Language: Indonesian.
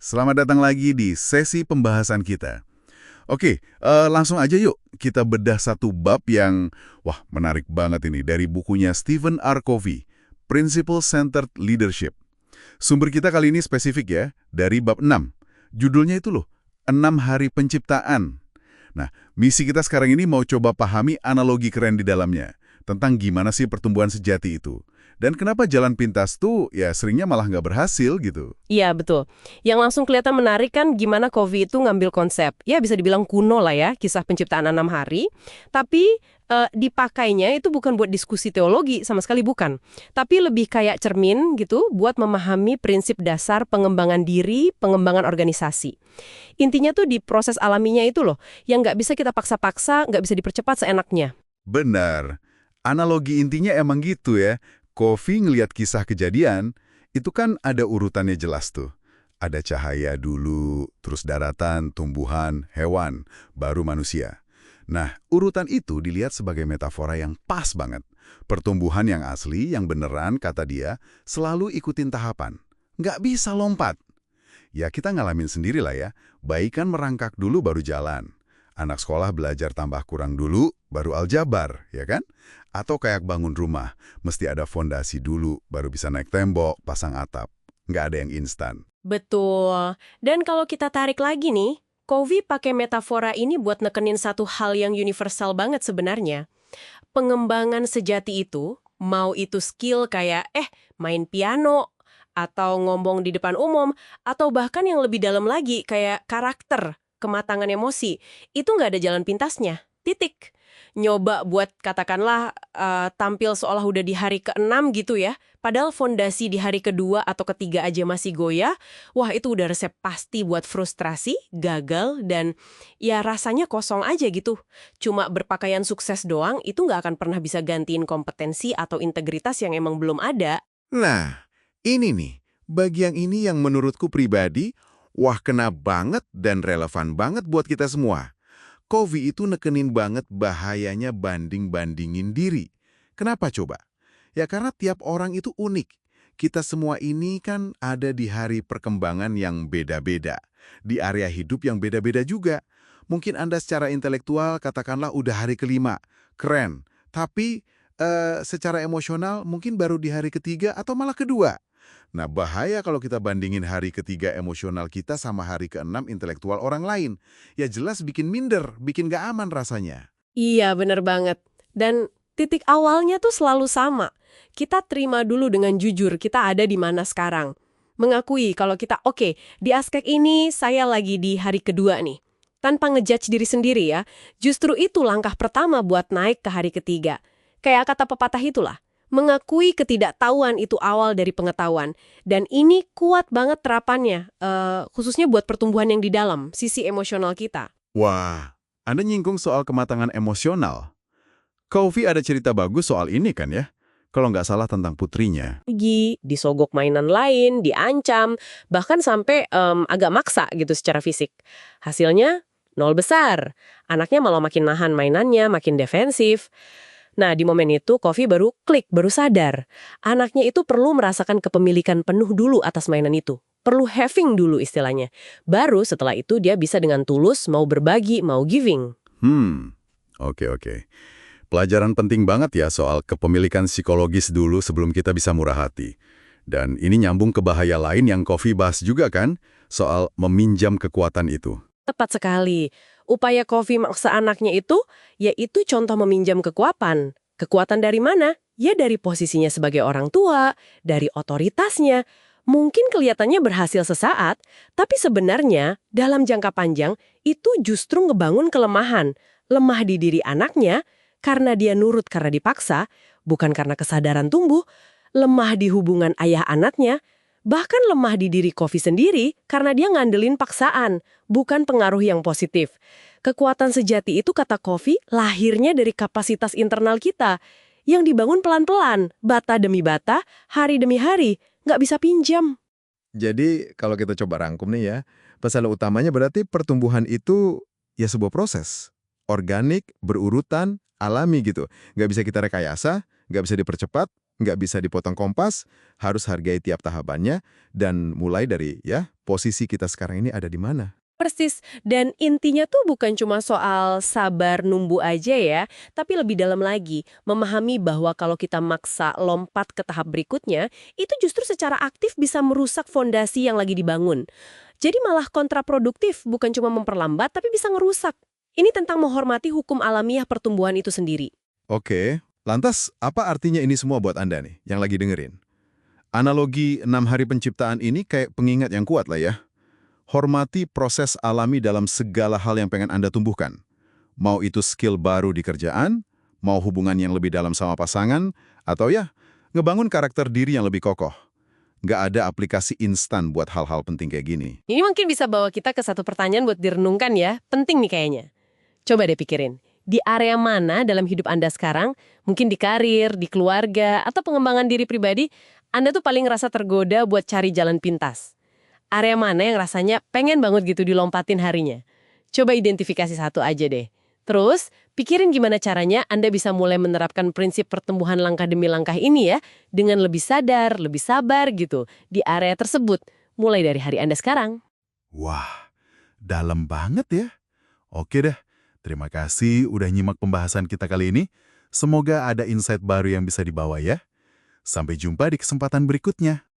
Selamat datang lagi di sesi pembahasan kita. Oke, langsung aja yuk kita bedah satu bab yang, wah menarik banget ini dari bukunya Stephen R. Covey, Principle Centered Leadership. Sumber kita kali ini spesifik ya, dari bab 6. Judulnya itu loh, 6 Hari Penciptaan. Nah, misi kita sekarang ini mau coba pahami analogi keren di dalamnya, tentang gimana sih pertumbuhan sejati itu. Dan kenapa jalan pintas tuh ya seringnya malah nggak berhasil gitu. Iya, betul. Yang langsung kelihatan menarik kan gimana Covey itu ngambil konsep, ya bisa dibilang kuno lah ya, kisah penciptaan 6 hari, tapi dipakainya itu bukan buat diskusi teologi, sama sekali bukan. Tapi lebih kayak cermin gitu, buat memahami prinsip dasar pengembangan diri, pengembangan organisasi. Intinya tuh di proses alaminya itu loh, yang nggak bisa kita paksa-paksa, nggak bisa dipercepat seenaknya. Benar. Analogi intinya emang gitu ya. Covey ngelihat kisah kejadian, itu kan ada urutannya jelas tuh. Ada cahaya dulu, terus daratan, tumbuhan, hewan, baru manusia. Nah, urutan itu dilihat sebagai metafora yang pas banget. Pertumbuhan yang asli, yang beneran, kata dia, selalu ikutin tahapan. Nggak bisa lompat. Ya kita ngalamin sendiri lah ya, baik kan merangkak dulu baru jalan. Anak sekolah belajar tambah kurang dulu, baru aljabar, ya kan? Atau kayak bangun rumah, mesti ada fondasi dulu, baru bisa naik tembok, pasang atap. Nggak ada yang instan. Betul. Dan kalau kita tarik lagi nih, Covey pakai metafora ini buat nekenin satu hal yang universal banget sebenarnya. Pengembangan sejati itu, mau itu skill kayak main piano, atau ngomong di depan umum, atau bahkan yang lebih dalam lagi kayak karakter, kematangan emosi, itu nggak ada jalan pintasnya. Titik. Nyoba buat katakanlah tampil seolah udah di hari ke-6 gitu ya, padahal fondasi di hari kedua atau ketiga aja masih goyah, wah itu udah resep pasti buat frustrasi, gagal, dan ya rasanya kosong aja gitu. Cuma berpakaian sukses doang itu nggak akan pernah bisa gantiin kompetensi atau integritas yang emang belum ada. Nah, ini nih, bagian ini yang menurutku pribadi, wah kena banget dan relevan banget buat kita semua. Covey itu nekenin banget bahayanya banding-bandingin diri. Kenapa coba? Ya karena tiap orang itu unik. Kita semua ini kan ada di hari perkembangan yang beda-beda. Di area hidup yang beda-beda juga. Mungkin Anda secara intelektual katakanlah udah hari kelima. Keren. Tapi secara emosional mungkin baru di hari ketiga atau malah kedua. Nah, bahaya kalau kita bandingin hari ketiga emosional kita sama hari keenam intelektual orang lain. Ya jelas bikin minder, bikin gak aman rasanya. Iya, bener banget. Dan titik awalnya tuh selalu sama. Kita terima dulu dengan jujur kita ada di mana sekarang. Mengakui kalau kita, oke, di aspek ini saya lagi di hari kedua nih. Tanpa ngejudge diri sendiri ya, justru itu langkah pertama buat naik ke hari ketiga. Kayak kata pepatah itulah, mengakui ketidaktahuan itu awal dari pengetahuan. Dan ini kuat banget terapannya, khususnya buat pertumbuhan yang di dalam, sisi emosional kita. Wah, Anda nyinggung soal kematangan emosional. Covey ada cerita bagus soal ini kan ya? Kalau nggak salah tentang putrinya. Disogok mainan lain, diancam, bahkan sampai agak maksa gitu secara fisik. Hasilnya, nol besar. Anaknya malah makin nahan mainannya, makin defensif. Nah, di momen itu, Covey baru klik, baru sadar. Anaknya itu perlu merasakan kepemilikan penuh dulu atas mainan itu. Perlu having dulu istilahnya. Baru setelah itu dia bisa dengan tulus mau berbagi, mau giving. Oke. Pelajaran penting banget ya soal kepemilikan psikologis dulu sebelum kita bisa murah hati. Dan ini nyambung ke bahaya lain yang Covey bahas juga kan, soal meminjam kekuatan itu. Tepat sekali. Upaya Covey maksa anaknya itu, yaitu contoh meminjam kekuatan. Kekuatan dari mana? Ya dari posisinya sebagai orang tua, dari otoritasnya. Mungkin kelihatannya berhasil sesaat, tapi sebenarnya dalam jangka panjang itu justru ngebangun kelemahan. Lemah di diri anaknya, karena dia nurut karena dipaksa, bukan karena kesadaran tumbuh. Lemah di hubungan ayah anaknya, bahkan lemah di diri Covey sendiri karena dia ngandelin paksaan, bukan pengaruh yang positif. Kekuatan sejati itu, kata Covey, lahirnya dari kapasitas internal kita, yang dibangun pelan-pelan, bata demi bata, hari demi hari, nggak bisa pinjam. Jadi kalau kita coba rangkum nih ya, pesan utamanya berarti pertumbuhan itu ya sebuah proses. Organik, berurutan, alami gitu. Nggak bisa kita rekayasa, nggak bisa dipercepat, nggak bisa dipotong kompas, harus hargai tiap tahapannya, dan mulai dari ya posisi kita sekarang ini ada di mana. Persis, dan intinya tuh bukan cuma soal sabar numbu aja ya, tapi lebih dalam lagi, memahami bahwa kalau kita maksa lompat ke tahap berikutnya, itu justru secara aktif bisa merusak fondasi yang lagi dibangun. Jadi malah kontraproduktif, bukan cuma memperlambat, tapi bisa ngerusak. Ini tentang menghormati hukum alamiah pertumbuhan itu sendiri. Oke, lantas apa artinya ini semua buat Anda nih, yang lagi dengerin? Analogi 6 hari penciptaan ini kayak pengingat yang kuat lah ya. Hormati proses alami dalam segala hal yang pengen Anda tumbuhkan. Mau itu skill baru di kerjaan, mau hubungan yang lebih dalam sama pasangan, atau ya, ngebangun karakter diri yang lebih kokoh. Nggak ada aplikasi instan buat hal-hal penting kayak gini. Ini mungkin bisa bawa kita ke satu pertanyaan buat direnungkan ya, penting nih kayaknya. Coba deh pikirin, di area mana dalam hidup Anda sekarang, mungkin di karir, di keluarga, atau pengembangan diri pribadi, Anda tuh paling ngerasa tergoda buat cari jalan pintas. Area mana yang rasanya pengen banget gitu dilompatin harinya. Coba identifikasi satu aja deh. Terus, pikirin gimana caranya Anda bisa mulai menerapkan prinsip pertumbuhan langkah demi langkah ini ya, dengan lebih sadar, lebih sabar gitu, di area tersebut, mulai dari hari Anda sekarang. Wah, dalam banget ya. Oke deh, terima kasih udah nyimak pembahasan kita kali ini. Semoga ada insight baru yang bisa dibawa ya. Sampai jumpa di kesempatan berikutnya.